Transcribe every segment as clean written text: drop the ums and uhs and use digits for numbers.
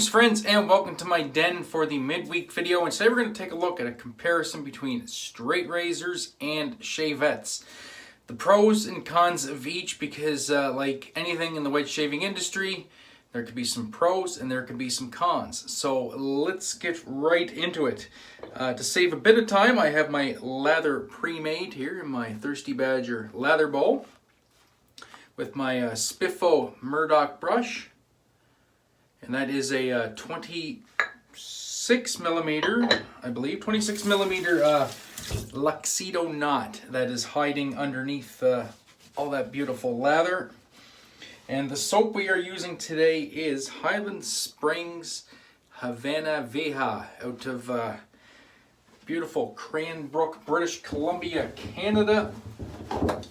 Greetings friends and welcome to my den for the midweek video, and today we're going to take a look at a comparison between straight razors and shavettes. The pros and cons of each, because like anything in the wedge shaving industry, there could be some pros and there could be some cons. So let's get right into it. To save a bit of time, I have my lather pre-made here in my Thirsty Badger lather bowl with my Spiffo Murdoch brush. And that is a 26 millimeter, I believe, 26 millimeter Luxido knot that is hiding underneath all that beautiful lather. And the soap we are using today is Highland Springs Havana Vieja out of beautiful Cranbrook, British Columbia, Canada.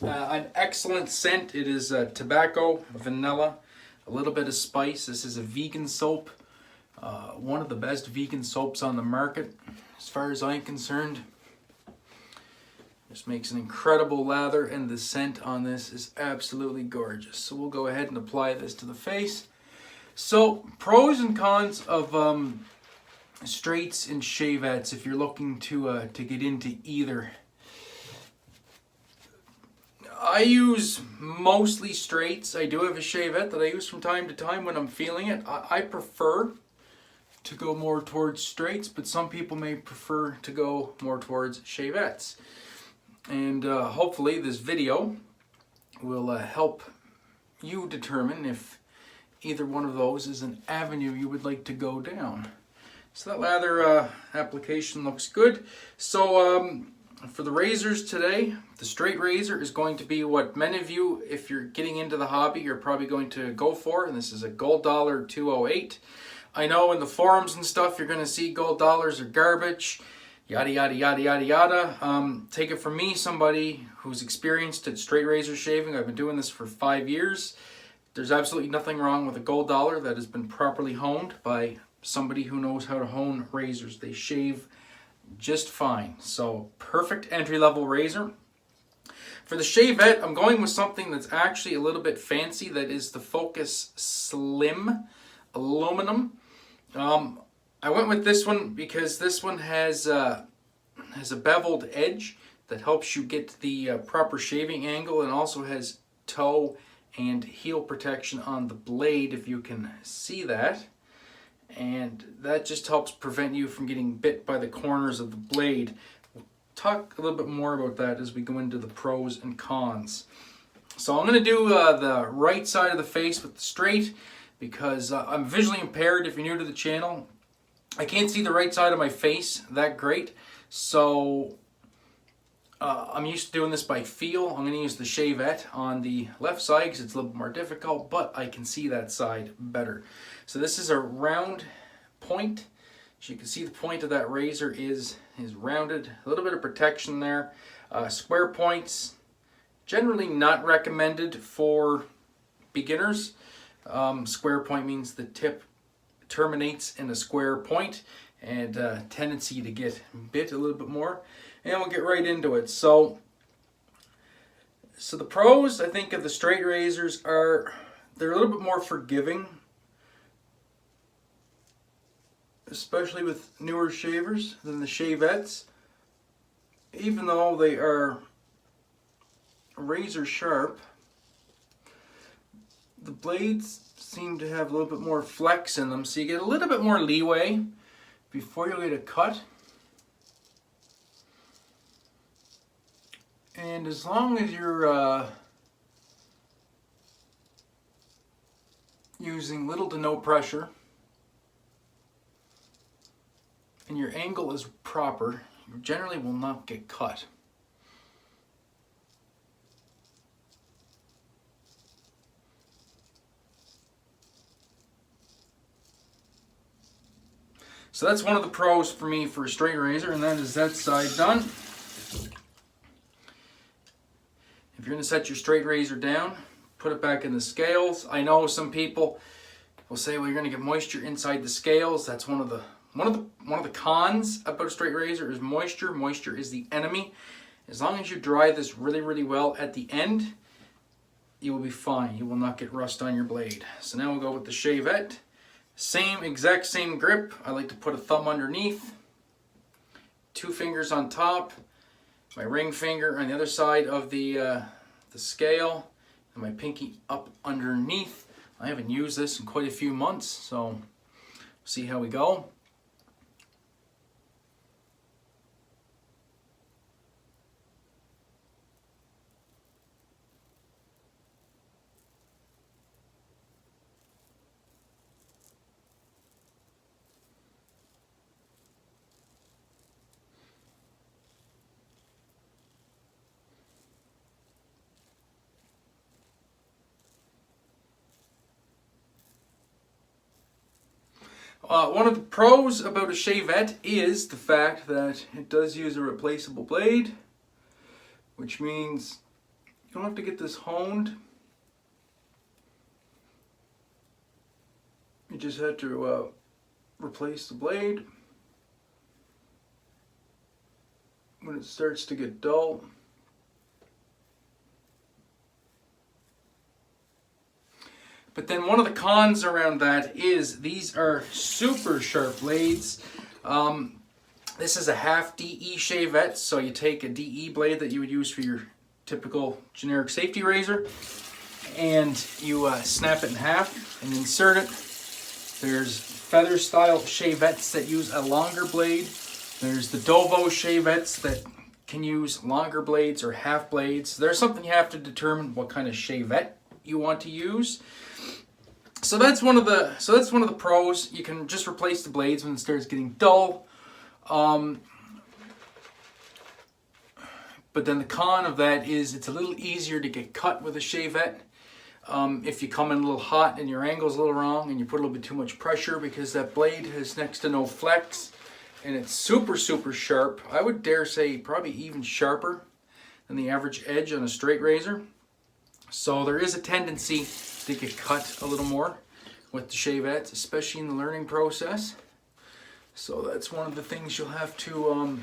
An excellent scent. It is tobacco, vanilla, a little bit of spice. This is a vegan soap. One of the best vegan soaps on the market, as far as I'm concerned. This makes an incredible lather, and the scent on this is absolutely gorgeous. So we'll go ahead and apply this to the face. So, pros and cons of straights and shavettes if you're looking to get into either. I use mostly straights. I do have a shavette that I use from time to time when I'm feeling it. I prefer to go more towards straights, but some people may prefer to go more towards shavettes. And hopefully this video will help you determine if either one of those is an avenue you would like to go down. So that lather application looks good. So for the razors today, the straight razor is going to be what many of you, if you're getting into the hobby, you're probably going to go for, and this is a Gold Dollar 208. I know in the forums and stuff you're going to see gold dollars are garbage, yada yada yada yada yada. Take it from me, somebody who's experienced at straight razor shaving. I've been doing this for 5 years. There's absolutely nothing wrong with a gold dollar that has been properly honed by somebody who knows how to hone razors. They shave just fine. So perfect entry-level razor. For the shavette, I'm going with something that's actually a little bit fancy. That is the Focus Slim Aluminum. I went with this one because this one has a beveled edge that helps you get the proper shaving angle, and also has toe and heel protection on the blade, if you can see that. And that just helps prevent you from getting bit by the corners of the blade. We'll talk a little bit more about that as we go into the pros and cons. So I'm going to do the right side of the face with the straight, because I'm visually impaired. If you're new to the channel, I can't see the right side of my face that great. So I'm used to doing this by feel. I'm going to use the shavette on the left side because it's a little bit more difficult, but I can see that side better. So this is a round point. As you can see, the point of that razor is rounded. A little bit of protection there. Square points, generally not recommended for beginners. Square point means the tip terminates in a square point, and tendency to get bit a little bit more. And we'll get right into it. So the pros, I think, of the straight razors are they're a little bit more forgiving, especially with newer shavers, than the shavettes. Even though they are razor sharp, the blades seem to have a little bit more flex in them, so you get a little bit more leeway before you get a cut. And as long as you're using little to no pressure and your angle is proper, you generally will not get cut. So that's one of the pros for me for a straight razor, and that is that side done. If you're going to set your straight razor down, put it back in the scales. I know some people will say, well, you're going to get moisture inside the scales. That's one of the cons about a straight razor is moisture. Moisture is the enemy. As long as you dry this really, really well at the end, you will be fine. You will not get rust on your blade. So now we'll go with the shavette. Exact same grip. I like to put a thumb underneath, 2 fingers on top, my ring finger on the other side of the scale, and my pinky up underneath. I haven't used this in quite a few months, so see how we go. One of the pros about a Shavette is the fact that it does use a replaceable blade, which means you don't have to get this honed. You just have to replace the blade when it starts to get dull. But then one of the cons around that is these are super sharp blades. This is a half DE Shavette, so you take a DE blade that you would use for your typical generic safety razor, and you snap it in half and insert it. There's feather style Shavettes that use a longer blade. There's the Dovo Shavettes that can use longer blades or half blades. There's something you have to determine what kind of Shavette you want to use. So that's one of the pros. You can just replace the blades when it starts getting dull. But then the con of that is it's a little easier to get cut with a Shavette. If you come in a little hot and your angle's a little wrong and you put a little bit too much pressure, because that blade has next to no flex and it's super sharp. I would dare say probably even sharper than the average edge on a straight razor. So there is a tendency to get cut a little more with the Shavettes, especially in the learning process. So that's one of the things you'll have to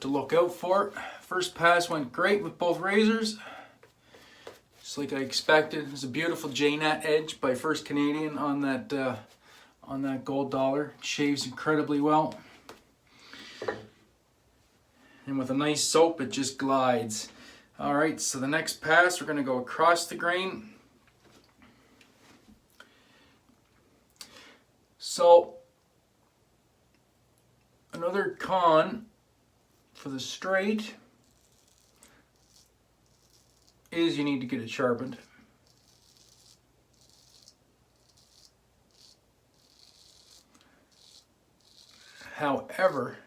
look out for. First pass went great with both razors, just like I expected. It's a beautiful J-Nat edge by First Canadian on that gold dollar. It shaves incredibly well, and with a nice soap, it just glides. All right, so the next pass, we're going to go across the grain. So another con for the straight is you need to get it sharpened. However,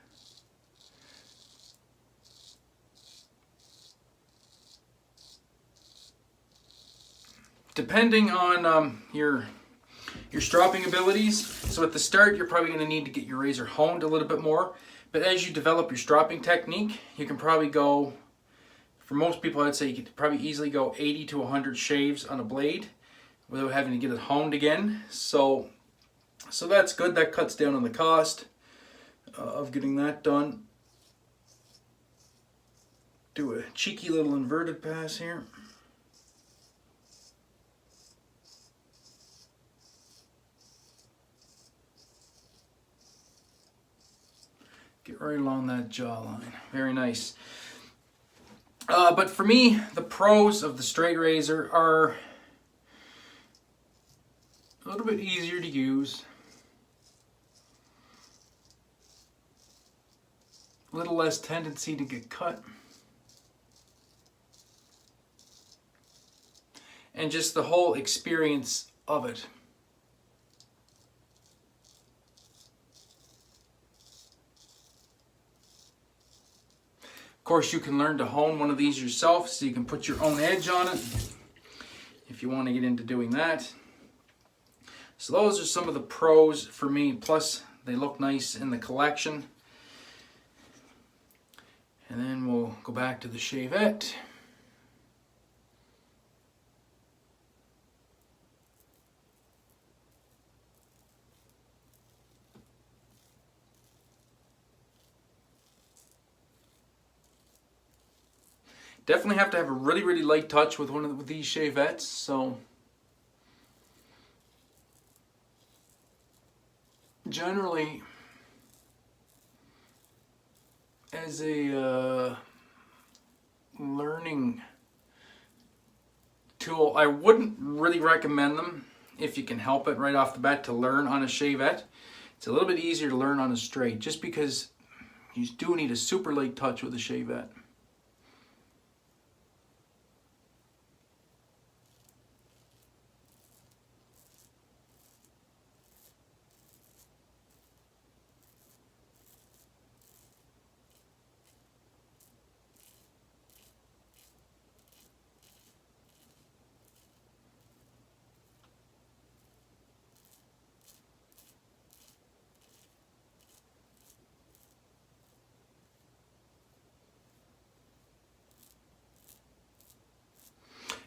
depending on your stropping abilities, so at the start you're probably going to need to get your razor honed a little bit more, but as you develop your stropping technique, you can probably go, for most people I'd say you could probably easily go 80 to 100 shaves on a blade without having to get it honed again. So that's good. That cuts down on the cost of getting that done. Do a cheeky little inverted pass here. Get right along that jawline. Very nice. But for me, the pros of the straight razor are a little bit easier to use, a little less tendency to get cut, and just the whole experience of it. Of course, you can learn to hone one of these yourself, so you can put your own edge on it if you want to get into doing that. So those are some of the pros for me, plus they look nice in the collection. And then we'll go back to the Shavette. Definitely have to have a really light touch with with these Shavettes. So generally, as a learning tool, I wouldn't really recommend them if you can help it right off the bat to learn on a shavette. It's a little bit easier to learn on a straight just because you do need a super light touch with a shavette.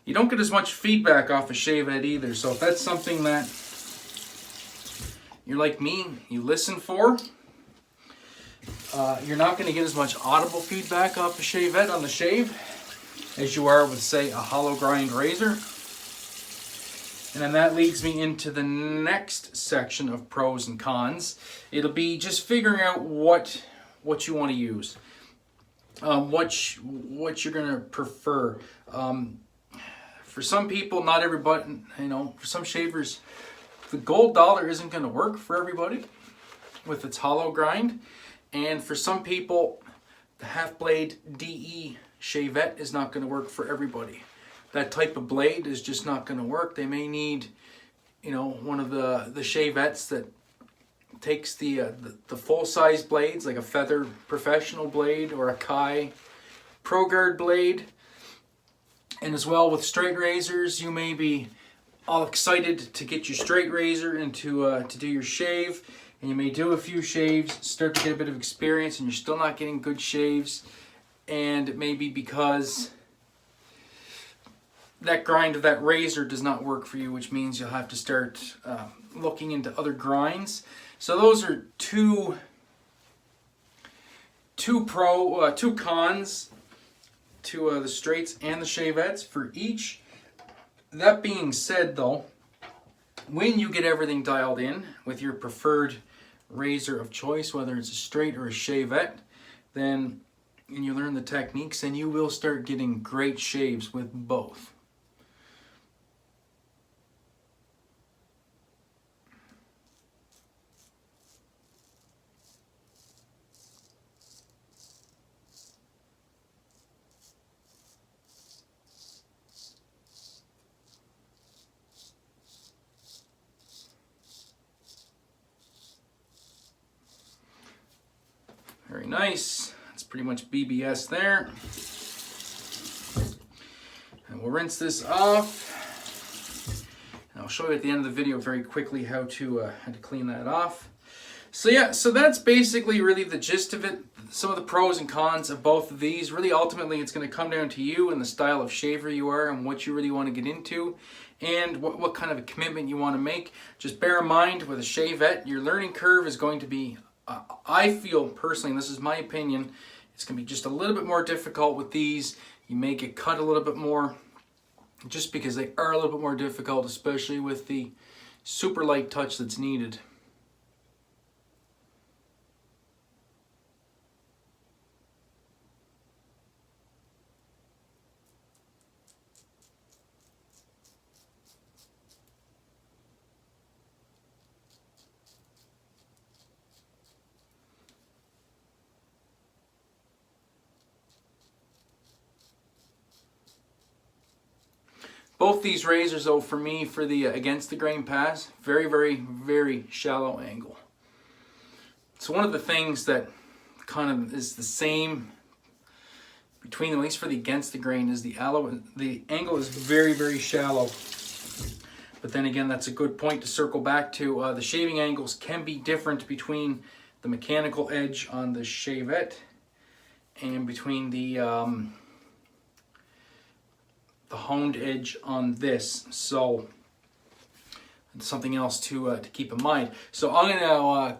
You don't get as much feedback off a shavette either, so if that's something that you're like me, you listen for, you're not going to get as much audible feedback off a shavette on the shave as you are with, say, a hollow grind razor. And then that leads me into the next section of pros and cons. It'll be just figuring out what you want to use, what you're going to prefer. For some people, not everybody, for some shavers, the gold dollar isn't going to work for everybody with its hollow grind. And for some people, the half blade DE shavette is not going to work for everybody. That type of blade is just not going to work. They may need, one of the shavettes that takes the full-size blades, like a Feather Professional blade or a Kai Pro Guard blade. And as well with straight razors, you may be all excited to get your straight razor and to do your shave, and you may do a few shaves, start to get a bit of experience, and you're still not getting good shaves, and it may be because that grind of that razor does not work for you, which means you'll have to start looking into other grinds. So those are two cons to the straights and the shavettes for each. That being said though, when you get everything dialed in with your preferred razor of choice, whether it's a straight or a shavette, then and you learn the techniques, then you will start getting great shaves with both. Very nice. That's pretty much BBS there. And we'll rinse this off. And I'll show you at the end of the video very quickly how to clean that off. So yeah, so that's basically really the gist of it. Some of the pros and cons of both of these. Really, ultimately, it's going to come down to you and the style of shaver you are and what you really want to get into and what kind of a commitment you want to make. Just bear in mind with a shavette, your learning curve is going to be I feel personally, and this is my opinion, it's going to be just a little bit more difficult with these. You may get cut a little bit more just because they are a little bit more difficult, especially with the super light touch that's needed. Both these razors, though, for me, for the against the grain pass, very, very, very shallow angle. So one of the things that kind of is the same between them, at least for the against the grain, is the angle is very, very shallow. But then again, that's a good point to circle back to. The shaving angles can be different between the mechanical edge on the shavette and between the honed edge on this. So it's something else to keep in mind. So I'm going to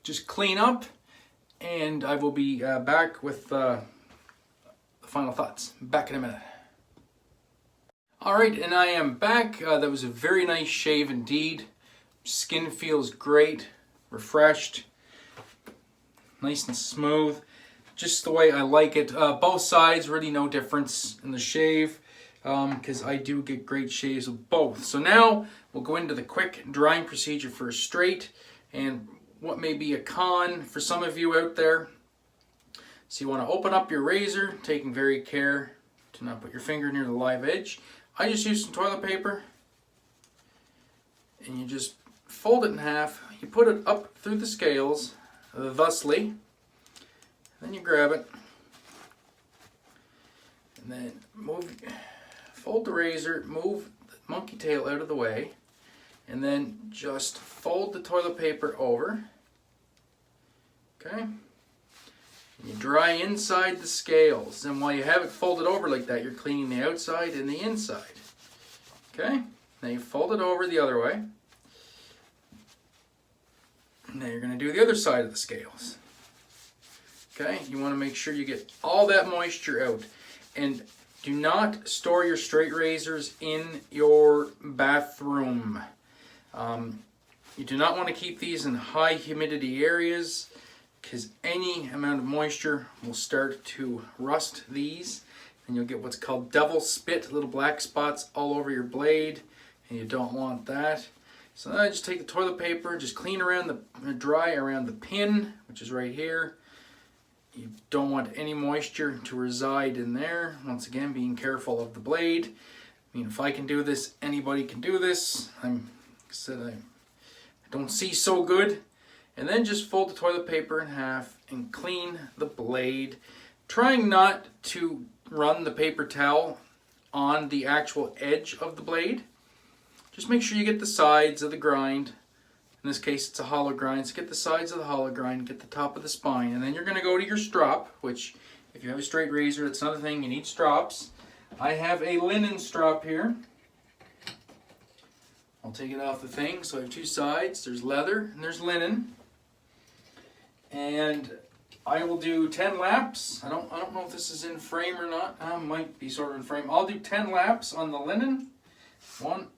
just clean up, and I will be back with the final thoughts. Back in a minute. Alright, and I am back. That was a very nice shave indeed. Skin feels great. refreshed, nice and smooth, just the way I like it. Both sides, really no difference in the shave, because I do get great shaves with both. So now we'll go into the quick drying procedure for a straight, and what may be a con for some of you out there. So you want to open up your razor, taking very care to not put your finger near the live edge. I just use some toilet paper, and you just fold it in half. You put it up through the scales, thusly. Then you grab it, and then fold the razor, move the monkey tail out of the way, and then just fold the toilet paper over. Okay? And you dry inside the scales. And while you have it folded over like that, you're cleaning the outside and the inside. Okay? Now you fold it over the other way. Now you're going to do the other side of the scales. Okay? You want to make sure you get all that moisture out. And do not store your straight razors in your bathroom. You do not want to keep these in high humidity areas, because any amount of moisture will start to rust these, and you'll get what's called devil spit, little black spots all over your blade, and you don't want that. So now I just take the toilet paper, just clean around dry around the pin, which is right here. You don't want any moisture to reside in there. Once again, being careful of the blade. I mean, if I can do this, anybody can do this. I don't see so good. And then just fold the toilet paper in half and clean the blade, trying not to run the paper towel on the actual edge of the blade. Just make sure you get the sides of the grind. In this case, it's a hollow grind, so get the sides of the hollow grind, get the top of the spine, and then you're going to go to your strop, which, if you have a straight razor, that's another thing, you need strops. I have a linen strop here. I'll take it off the thing. So I have two sides. There's leather and there's linen. And I will do 10 laps. I don't know if this is in frame or not. Might be sort of in frame. I'll do 10 laps on the linen. 1.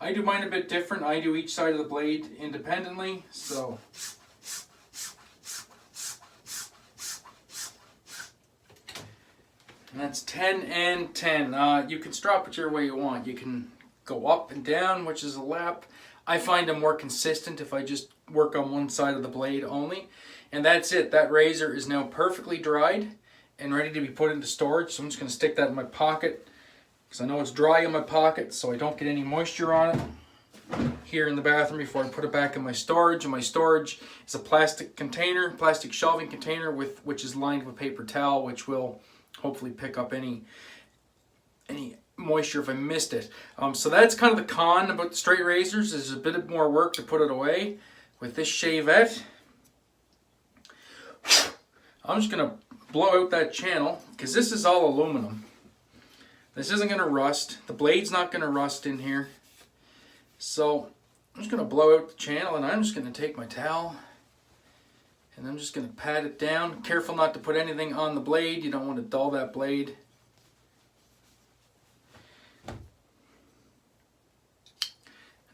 I do mine a bit different. I do each side of the blade independently. So and that's 10 and 10. You can strop whichever way you want. You can go up and down, which is a lap. I find I'm more consistent if I just work on one side of the blade only. And that's it. That razor is now perfectly dried and ready to be put into storage. So I'm just going to stick that in my pocket, because I know it's dry in my pocket, so I don't get any moisture on it here in the bathroom before I put it back in my storage. And my storage is a plastic container, plastic shelving container, which is lined with paper towel, which will hopefully pick up any moisture if I missed it. So that's kind of the con about the straight razors. There's a bit more work to put it away. With this Shavette, I'm just going to blow out that channel, because this is all aluminum. This isn't going to rust. The blade's not going to rust in here. So I'm just going to blow out the channel, and I'm just going to take my towel and I'm just going to pat it down. Careful not to put anything on the blade. You don't want to dull that blade. And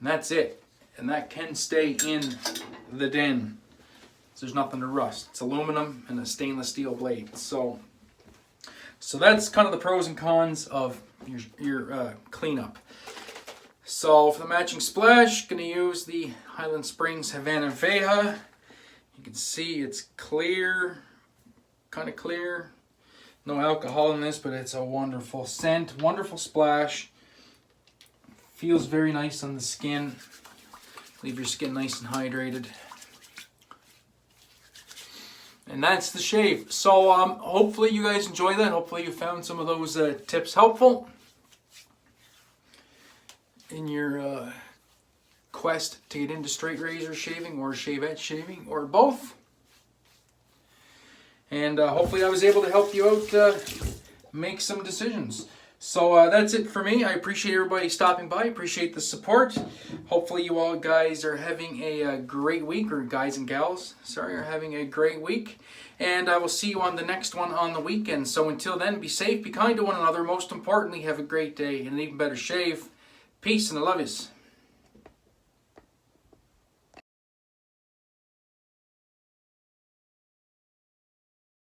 that's it. And that can stay in the den. So there's nothing to rust. It's aluminum and a stainless steel blade. So that's kind of the pros and cons of your cleanup. So for the matching splash, going to use the Highland Springs Havana Vieja. You can see it's clear, kind of clear. No alcohol in this, but it's a wonderful scent, wonderful splash. Feels very nice on the skin. Leave your skin nice and hydrated. And that's the shave. So hopefully you guys enjoy that. Hopefully you found some of those tips helpful in your quest to get into straight razor shaving or shavette shaving or both. And hopefully I was able to help you out make some decisions. So that's it for me. I appreciate everybody stopping by. Appreciate the support. Hopefully you all guys are having a great week, or guys and gals, sorry, are having a great week. And I will see you on the next one on the weekend. So until then, be safe, be kind to one another. Most importantly, have a great day and an even better shave. Peace and I love yous.